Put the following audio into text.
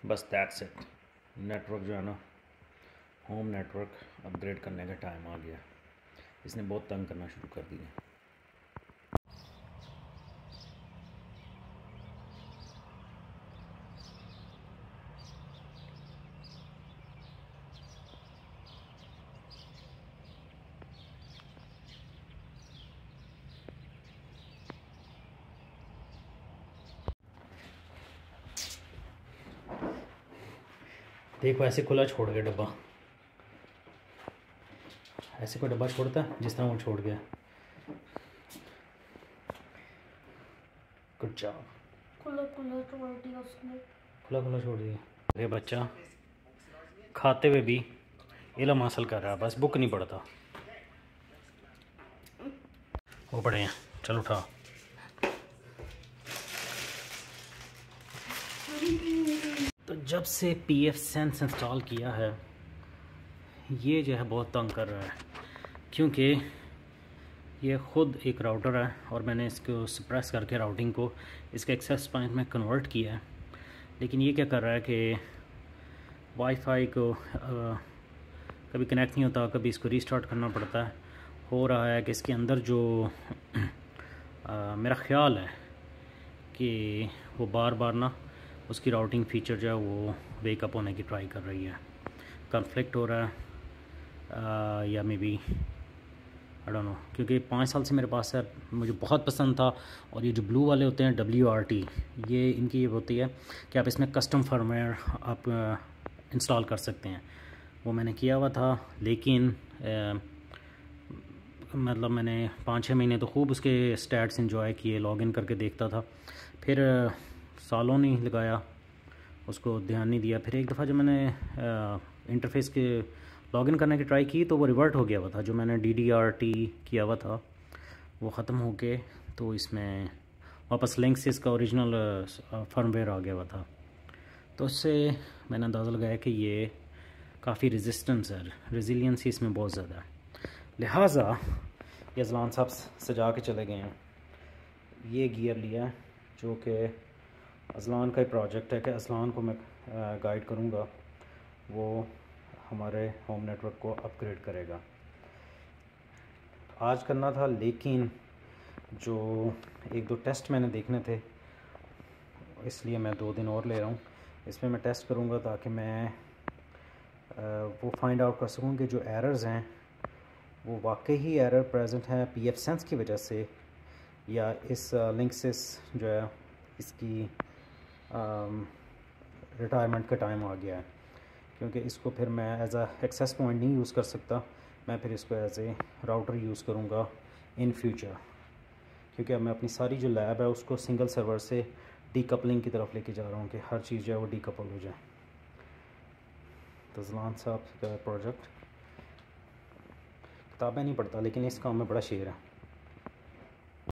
बस that's it. Network जो है ना, होम नेटवर्क अपग्रेड करने का टाइम आ गया। इसने बहुत तंग करना शुरू कर दिया। देखो ऐसे खुला छोड़ गया डब्बा, ऐसे कोई डब्बा छोड़ता है जिस तरह वो छोड़ गया। Good job. खुला खुला छोड़ दिया उसने, खुला खुला छोड़ दिया। ये बच्चा खाते हुए भी इल्म हासिल कर रहा है, बस बुक नहीं पढ़ता। वो पढ़े हैं, चल उठा। तो जब से pfSense इंस्टॉल किया है, ये जो है बहुत तंग कर रहा है, क्योंकि ये ख़ुद एक राउटर है और मैंने इसको सप्रेस करके राउटिंग को इसके एक्सेस पॉइंट में कन्वर्ट किया है। लेकिन ये क्या कर रहा है कि वाईफाई को कभी कनेक्ट नहीं होता, कभी इसको रीस्टार्ट करना पड़ता है। हो रहा है कि इसके अंदर जो मेरा ख़्याल है कि वो बार बार ना उसकी राउटिंग फ़ीचर जो है वो वेकअप होने की ट्राई कर रही है, कॉन्फ्लिक्ट हो रहा है या maybe I don't know. क्योंकि 5 साल से मेरे पास है, मुझे बहुत पसंद था। और ये जो ब्लू वाले होते हैं WRT, ये इनकी ये होती है कि आप इसमें कस्टम फर्मवेयर आप इंस्टॉल कर सकते हैं। वो मैंने किया हुआ था, लेकिन मतलब मैंने 5-6 महीने तो खूब उसके स्टैट्स इंजॉय किए, लॉगिन करके देखता था। फिर सालों नहीं लगाया, उसको ध्यान नहीं दिया। फिर एक दफ़ा जब मैंने इंटरफेस के लॉगिन करने की ट्राई की तो वो रिवर्ट हो गया हुआ था। जो मैंने DDRT किया हुआ था वो ख़त्म हो के तो इसमें वापस लिंक्सिस का ओरिजिनल फर्मवेयर आ गया हुआ था। तो उससे मैंने अंदाज़ा लगाया कि ये काफ़ी रेजिस्टेंस है, रेजिलियंसी इसमें बहुत ज़्यादा है। लिहाजा ये अज़लान साहब सजा के चले गए हैं। ये गियर लिया है जो कि अज़लान का ही प्रोजेक्ट है कि अज़लान को मैं गाइड करूँगा, वो हमारे होम नेटवर्क को अपग्रेड करेगा। आज करना था, लेकिन जो 1-2 टेस्ट मैंने देखने थे, इसलिए मैं 2 दिन और ले रहा हूँ। इसमें मैं टेस्ट करूँगा ताकि मैं वो फाइंड आउट कर सकूँ कि जो एरर्स हैं वो वाकई ही एरर प्रेजेंट हैं pfSense की वजह से, या इस लिंक्सिस जो है इसकी रिटायरमेंट का टाइम आ गया है। क्योंकि इसको फिर मैं एज अ एक्सेस पॉइंट नहीं यूज़ कर सकता, मैं फिर इसको एज ए राउटर यूज़ करूँगा इन फ्यूचर। क्योंकि अब मैं अपनी सारी जो लैब है उसको सिंगल सर्वर से डीकपलिंग की तरफ लेके जा रहा हूँ कि हर चीज़ जो है वो डीकपल हो जाए। तो ज़लान साहब का प्रोजेक्ट, किताबें नहीं पढ़ता लेकिन इस काम में बड़ा शेर है।